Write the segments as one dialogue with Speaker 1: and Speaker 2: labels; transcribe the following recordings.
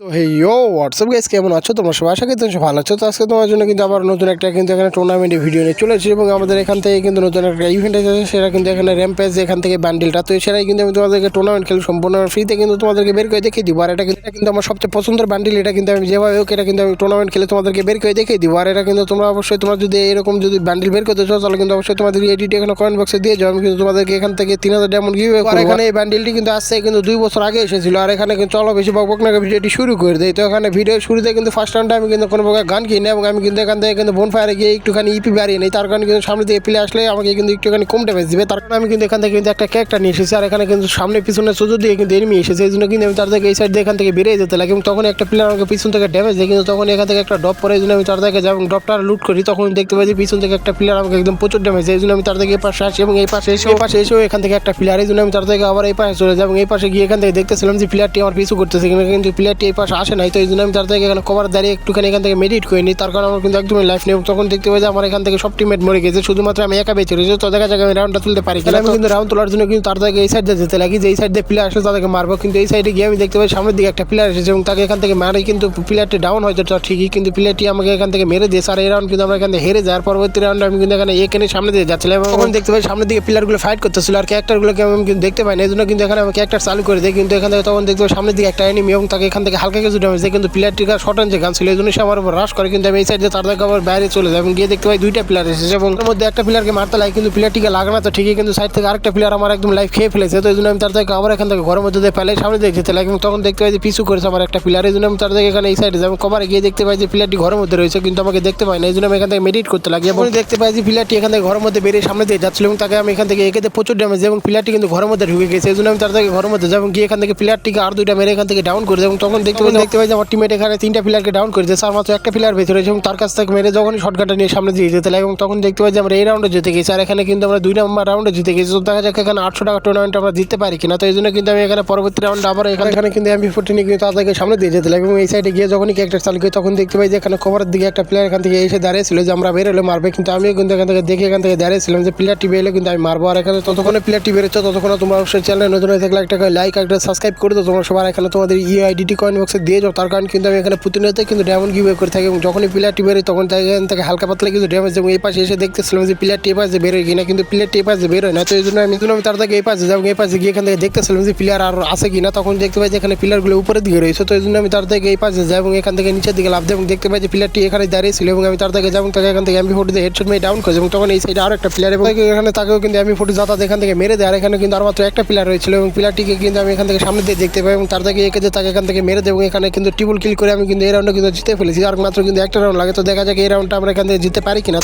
Speaker 1: তো হেইয়ো WhatsApp guys, কেমন আছো তোমরা সবাই? আশা করি তোমরা ভালো আছো। তো আজকে তোমার জন্য কিন্তু আবার নতুন একটা কিন্তু এখানে টুর্নামেন্টের ভিডিও নিয়ে চলে এসেছি এবং আমাদের এখান থেকে কিন্তু নতুন একটা ইভেন্ট আছে, সেটা কিন্তু এখানে র্যাম্পেজ এখান থেকে বান্ডিলটা। তো সেটাই কিন্তু আমি তোমাদেরকে টুর্নামেন্ট খেলে সম্পূর্ণ ফ্রিতে কিন্তু তোমাদেরকে বের করে দেখিয়ে দিব। আর এটা কিন্তু আমার সবচেয়ে পছন্দের বান্ডিল। এটা কিন্তু আমি যেভাবে হোক এটা কিন্তু আমি টুর্নামেন্ট খেলে তোমাদেরকে বের করে দেখিয়ে দিব। আর এটা কিন্তু তোমরা অবশ্যই তোমরা যদি এরকম যদি বান্ডিল বের করতে চাও তাহলে কিন্তু অবশ্যই তোমাদের এডিট এখানে কমেন্ট বক্সে দিয়ে যাও। আমি কিন্তু তোমাদেরকে এখান থেকে 3000 ডায়মন্ড গিভওয়ে করব। আর এখানে এই বান্ডিলটি কিন্তু আসছে কিন্তু 2 বছর আগে এসেছিল। আর এখানে কিন্তু চলো বেশি বকবক না, ভিডিওটি শুরু করে দেই। তো এখানে ভিডিও শুরুতে কিন্তু ফার্স্ট রাউন্ডে আমি কিন্তু কোনো প্রকার গান কিনি এবং আমি কিন্তু এখান থেকে কিন্তু বোনফায়ারে গিয়ে একটুখানি ইপি বাড়িয়ে নিই। তার কারণে কিন্তু সামনে দিয়ে প্লে আসলে আমাকে কিন্তু একটুখানি কম ড্যামেজ দিবে। তার কারণে আমি কিন্তু এখান থেকে কিন্তু একটা ক্যারেক্টার নিয়ে এসেছি। আর এখানে কিন্তু সামনে পিছনে সুযোগ দিয়ে কিন্তু এনিমি এসেছে, এই জন্য কিন্তু আমি তার থেকে এই সাইড দিয়ে এখান থেকে বেরিয়ে যেতে লাগে এবং তখন একটা প্লেয়ার আমাকে পিছন থেকে ড্যামেজ দেয়, কিন্তু তখন এখান থেকে একটা ড্রপ পরে, এই জন্য আমি তার থেকে যাই এবং ড্রপটা লুট করি। তখন দেখতে পাই যে পিছন থেকে একটা প্লেয়ার আমাকে একদম প্রচুর ড্যামেজ দেয়, এই জন্য আমি তার থেকে এই পাশে আসি এবং এই পাশে এসেও এখান থেকে একটা প্লেয়ার, এই জন্য আমি তার থেকে আবার এই পাশে চলে যাই এবং এই পাশে গিয়ে এখান থেকে দেখতেছিলাম যে প্লেয়ারটি আমার পিছু করতেছে, কিন্তু প্লেয়ারটি এই পাশে আসে নাই। তো এই জন্য আমি তার থেকে এখানে কভার দাঁড়িয়ে একটুখানি এখান থেকে মেডিট করে নিই। তার কারণে আমার কিন্তু একদমই লাইফ নেই। তখন দেখতে পাই যে আমার এখান থেকে সব টিমমেট মরে গেছে, শুধুমাত্র আমি একা বেঁচে রয়েছি। তো দেখা যাক আমি রাউন্ডটা তুলতে পারি কিনা। আমি কিন্তু রাউন্ড তোলার জন্য কিন্তু তার থেকে এই সাইড দিয়ে যেতে লাগি, যে এই সাইড দিয়ে প্লেয়ার আসলে তাদেরকে মারবো। কিন্তু এই সাইডে গিয়ে আমি দেখতে পাই সামনের দিকে একটা প্লেয়ার এসেছে এবং তাকে এখান থেকে মারে, কিন্তু প্লেয়ারটি ডাউন হয়তো ঠিকই, কিন্তু প্লেয়ারটি আমাকে এখান থেকে মেরে দিয়েছে। আর এই রাউন্ড কিন্তু আমরা এখান থেকে হেরে যাওয়ার পরবর্তী রাউন্ডে আমি কিন্তু এখানে এখানে সামনে দিয়ে যাচ্ছিলাম এবং তখন দেখতে পাই সামনের দিকে প্লেয়ারগুলো ফাইট করতেছিল আর ক্যারেক্টারগুলোকে আমি কিন্তু দেখতে পাই না, এই জন্য কিন্তু এখানে আমি ক্যারেক্টার চালু করে দিই। কিন্তু এখান থেকে তখন দেখতে পাই সামনের দিকে একটা এনিমি এবং তাকে এখান থেকে হালকা কিছু ড্যামেজ দেয়, কিন্তু প্লেয়ারটির শর্ট রেঞ্জে গান ছিল, এই জন্য সে আমার উপর রাশ করে। কিন্তু আমি এই সাইডে তার থেকে আবার বাইরে চলে যাই এবং গিয়ে দেখতে পাই দুইটা প্লেয়ার এসেছে এবং তার মধ্যে একটা প্লেয়ারকে মারতে লাগে, কিন্তু প্লেয়ারটিকে লাগে না তো ঠিকই, কিন্তু সাইড থেকে আরেকটা প্লেয়ার আমার একদম লাইফ খেয়ে ফেলেছে। তো এই জন্য আমি তার থেকে আবার এখান থেকে ঘরের মধ্যে ফেলে সামনে দিয়ে যেতে লাগে এবং তখন দেখতে পাই যে পিছু করেছে আমার একটা প্লেয়ার, এই জন্য আমি তার থেকে এখানে এই সাইডে যাই এবং কভারে গিয়ে দেখতে পাই যে প্লেয়ারটি ঘরের মধ্যে রয়েছে, কিন্তু আমাকে দেখতে পাই না, এই জন্য আমি এখান থেকে মেডিট করতে লাগি এবং দেখতে পাই যে প্লেয়ারটি এখান থেকে ঘরের মধ্যে বেরিয়ে সামনে দিয়ে যাচ্ছিল এবং তাকে আমি এখান থেকে একেতে প্রচুর ড্যামেজ এবং প্লেয়ারটি কিন্তু ঘরের মধ্যে ঢুকে গেছে, এই জন্য আমি তার থেকে ঘরের মধ্যে যাই এবং গিয়ে এখান থেকে প্লেয়ারটিকে আর দুইটা মেরে এখান থেকে ডাউন করে দেয় এবং তখন দেখতে পাই যে আমার টিমমেট এখানে 3টা প্লেয়ারকে ডাউন করে দিয়েছে আর মাত্র একটা প্লেয়ার ভেতরে রয়েছে এবং তার কাছ থেকে মেরে যখনই শর্টগানটা নিয়ে সামনে দিয়ে যেতে লাগে এবং তখন দেখতে পাই যে আমরা এই রাউন্ডে জিতে গেছি। আর এখানে কিন্তু আমরা 2 নম্বর রাউন্ডে জিতে গেছি। তো দেখা যাক এখানে 800 টাকা টুর্নামেন্ট আমরা জিততে পারি কিনা। তো এই জন্য কিন্তু আমি এখানে পরবর্তী রাউন্ডে আবার এখানে কিন্তু MP40 নিয়ে কিন্তু তাদেরকে সামনে দিয়ে যেতে লাগে এবং এই সাইডে গিয়ে যখনই ক্যারেক্টার চালু করি তখন দেখতে পাই যে এখানে কভারের দিকে একটা প্লেয়ার এখান থেকে এসে দাঁড়িয়েছিল যে আমরা বেরোলে মারবে, কিন্তু আমিও কিন্তু এখান থেকে দেখে এখান থেকে দাঁড়িয়েছিলাম যে প্লেয়ারটি বেরোলে কিন্তু আমি মারবো। আর এখানে ততক্ষণে প্লেয়ারটি বেরোচ্ছে, ততক্ষণে তোমরা অবশ্যই চ্যানেলে নতুন হয়ে থাকলে একটা লাইক একটা সাবস্ক্রাইব করে দাও তোমরা সবার। এখানে তোমাদের ইউআইডিটি কয়েন বক্সে দিয়ে যাও, তার কারণ কিন্তু আমি এখানে প্রতিনিয়ত কিন্তু ডায়মন্ড গিভওয়ে করে থাকি এবং যখনই প্লেয়ারটি বেরোয় তখন এখান থেকে হালকা পাতলা কিছু ড্যামেজ এবং এই পাশে এসে দেখতেছিলাম যে প্লেয়ারটি এই পাশে বেরোয় কিনা, কিন্তু প্লেয়ারটি এই পাশে বেরোয় না। তো এই জন্য আমি তার থেকে এই পাশে যাবো, এই পাশে গিয়ে এখান থেকে দেখতেছিলাম যে প্লেয়ার আর আছে কিনা। তখন দেখতে পাই যে এখানে প্লেয়ারগুলো উপরের দিকে রয়েছে, তো এই জন্য আমি তার থেকে এই পাশে যাই এবং এখান থেকে নিচের দিকে লাভ দেয় এবং দেখতে পাই যে প্লেয়ারটি এখানে দাঁড়িয়েছিল এবং আমি তার থেকে যাবো, তাকে এখান থেকে MP40 দিয়ে হেডশট মেরে ডাউন করেছি এবং তখন এই সাইডে আরও একটা প্লেয়ার এবং এখানে তাকেও কিন্তু MP40 যাতায়াত এখান থেকে মেরে দেয়। আর এখানে কিন্তু আর মাত্র একটা প্লেয়ার রয়েছিল এবং প্লেয়ারটিকে কিন্তু আমি এখান থেকে সামনে দিয়ে দেখতে পাই এবং তার থেকে একে যে তাকে এখান থেকে মেরে দেয় এবং এখানে কিন্তু ট্রিপল কিল করে আমি কিন্তু এই রাউন্ডে কিন্তু জিতে ফেলেছি। আর মাত্র কিন্তু একটা রাউন্ড লাগে, তো দেখা যাক এই রাউন্ডটা আমরা এখান থেকে জিততে পারি কিনা।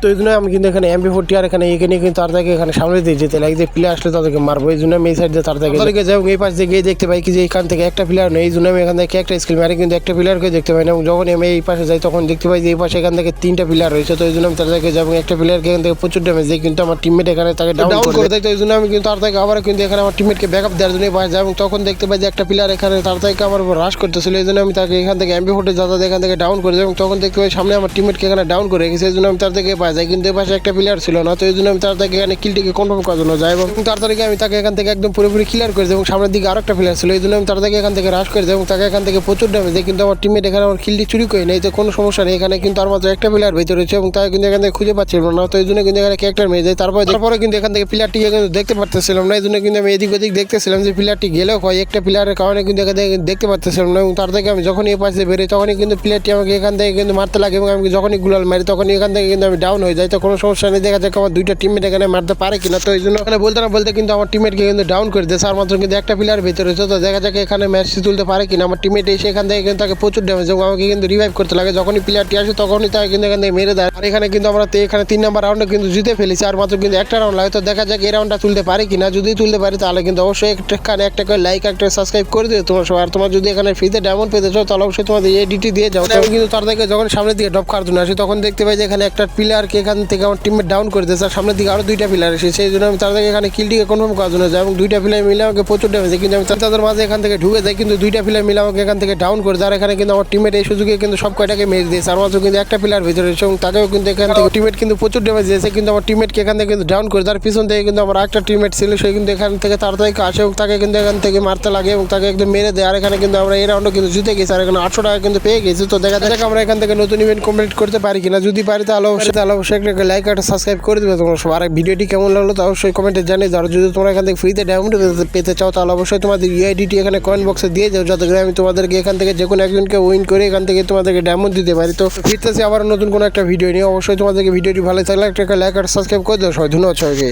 Speaker 1: তো এই জন্য আমি কিন্তু এখানে MP40 আর এখানে এখানে কিন্তু তার থেকে এখানে সামনে দিয়ে যেতে লাগে যে প্লেয়ার আসলে তাদেরকে মারবো, এই জন্য আমি এই সাইড দিয়ে তার থেকে যাই এবং এই পাশ দিয়ে গিয়ে দেখতে পাই কি যে এখান থেকে একটা প্লেয়ার নেই, এই জন্য আমি এখান থেকে একটা স্কিল মারি কিন্তু একটা প্লেয়ারকে দেখতে পাই না এবং যখন আমি এই পাশে যাই তখন দেখতে পাই যে এই পাশে এখান থেকে 3টা প্লেয়ার রয়েছে। তো এই জন্য আমি তার থেকে যাই এবং একটা প্লেয়ারকে এখান থেকে প্রচুর ড্যামেজ দিই, কিন্তু আমার টিমমেট এখানে তাকে ডাউন করে দেয়। তো এই জন্য আমি কিন্তু তার থেকে আবার কিন্তু এখানে আমার টিমমেটকে ব্যাকআপ দেওয়ার জন্য পাশে যাই এবং তখন দেখতে পাই যে একটা প্লেয়ার এখানে তার থেকে আমার উপর রাশ করতেছিল, এই জন্য আমি তাকে এখান থেকে MP40 যাতায়াত এখান থেকে ডাউন করে দেয় এবং তখন দেখতে পাই সামনে আমার টিমমেটকে এখানে ডাউন করে রেখেছে, এই জন্য আমি তার থেকে পাই যাই, কিন্তু এই পাশে একটা প্লেয়ার ছিল না। তো এই জন্য আমি তার থেকে এখানে কিলটিকে কনফার্ম করার জন্য যাই এবং তাড়াতাড়ি আমি তাকে এখান থেকে একদম পুরোপুরি ক্লিয়ার করে দিই এবং সামনের দিকে আরেকটা প্লেয়ার ছিল, এই জন্য আমি তার থেকে এখান থেকে রাশ করে দিই এবং তাকে এখান থেকে প্রচুর ড্যামেজ দেয়, কিন্তু আমার টিমমেট এখানে আমার কিলটি চুরি করে নেই। তো কোনো সমস্যা নেই, এখানে কিন্তু আর মাত্র একটা প্লেয়ার ভেতরে রয়েছে এবং তাকে কিন্তু এখান থেকে খুঁজে পাচ্ছিল না। তো এই জন্য কিন্তু এখানে ক্যারেক্টার মেরে যায়। তারপরে কিন্তু এখান থেকে প্লেয়ারটিকে কিন্তু দেখতে পারতেছিলাম না, এই জন্য কিন্তু আমি এদিক ওদিক দেখতেছিলাম যে প্লেয়ারটি গেলেও হয় একটা প্লেয়ারের কারণে কিন্তু এখান থেকে দেখতে পারতেছিলাম না এবং তার থেকে আমি যখনই এই পাশে বেরোই তখনই কিন্তু প্লেয়ারটি আমাকে এখান থেকে কিন্তু মারতে লাগে এবং আমি যখনই গুলাল মারি তখনই এখান থেকে কিন্তু আমি ডাউন হয়ে যাই। তো কোনো সমস্যা নেই, দেখা যাক আমার 2টা টিমমেট এখানে মারতে পারে কিনা। তো এই জন্য এখানে বলতে কিন্তু আমার টিমমেটকে কিন্তু ডাউন করে দিয়েছে আর মাত্র কিন্তু একটা প্লেয়ার ভেতরে রয়েছে। তো দেখা যাক এখানে ম্যাচটি তুলতে পারে কিনা। আমার টিমমেট এসে এখান থেকে কিন্তু তাকে প্রচুর ড্যামেজ এবং আমাকে কিন্তু রিভাইভ করতে লাগে, যখনই প্লেয়ারটি আসে তখনই তাকে কিন্তু এখান থেকে মেরে দেয়। আর এখানে কিন্তু আমরা এখানে 3 নম্বর রাউন্ডে কিন্তু জিতে ফেলেছি আর মাত্র কিন্তু একটা রাউন্ড লাগে। তো দেখা যাক এই রাউন্ডটা তুলতে পারে কিনা। যদি তুলতে পারি তাহলে কিন্তু অবশ্যই একটা করে লাইক একটা সাবস্ক্রাইব করে দিও তোমার সবাই। আর তোমার যদি এখানে ফ্রিতে ডায়মন্ড পেতে চাও তাহলে অবশ্যই তোমাদের এডিটি দিয়ে যাও। আমি কিন্তু তার থেকে যখন সামনের দিকে ড্রপ খাওয়ার জন্য আসি তখন দেখতে পাই যে এখানে একটা প্লেয়ার পিলারকে এখান থেকে আমার টিমমেট ডাউন করে দিয়েছে, আর সামনের দিকে আরও 2টা পিলার এসেছে। সেই জন্য আমি তাদেরকে এখানে কিলটিকে কনফার্ম করার জন্য যাই এবং 2টা পিলার মিলে আমাকে প্রচুর ড্যামেজ দেয়, কিন্তু আমি তাদের মাঝে এখান থেকে ঢুকে যাই, কিন্তু 2টা পিলার মিলে আমাকে এখান থেকে ডাউন করে দেয়। আর এখানে কিন্তু আমার টিমমেট এই সুযোগে কিন্তু সব কয়টাকে মেরে দিয়েছে, আর মাত্র কিন্তু একটা পিলার ভিতরে এসে এবং তাকেও কিন্তু এখান থেকে টিমমেট কিন্তু প্রচুর ড্যামেজ দিয়েছে, কিন্তু আমার টিমমেটকে এখান থেকে কিন্তু ডাউন করে দেয়। আর পিছন থেকে কিন্তু আমার একটা টিমমেট ছিল, সে কিন্তু এখান থেকে তাড়াতাড়ি আসে এবং তাকে কিন্তু এখান থেকে মারতে লাগে এবং তাকে একদম মেরে দেয়। আর এখানে কিন্তু আমরা এই রাউন্ডও কিন্তু জিতে গেছি, আর এখানে 800 টাকা কিন্তু পেয়ে গেছি। তো দেখা যাক আমরা এখান থেকে নতুন ইভেন্ট কমপ্লিট করতে পারি কিনা। যদি পারি তাহলে অবশ্যই একটা লাইক আর সাবস্ক্রাইব করে দেবে তোমরা সব। আর ভিডিওটি কেমন লাগলো তা অবশ্যই কমেন্টে জানিয়ে দাও। আর যদি তোমরা এখান থেকে ফ্রিতে ডায়মন্ড পেতে চাও তাহলে অবশ্যই তোমাদের ইউআইডিটি এখানে কমেন্ট বক্সে দিয়ে যাও, যাতে করে আমি তোমাদেরকে এখান থেকে যে কোনো একজনকে উইন করে এখান থেকে তোমাদেরকে ডায়মন্ড দিতে পারি। তো ফিরতেছি আবার নতুন কোনো একটা ভিডিও নিয়ে। অবশ্যই তোমাদেরকে ভিডিওটি ভালো থাকলে একটা লাইক আর সাবস্ক্রাইব করে দাও সবাই। ধন্যবাদ সবাইকে।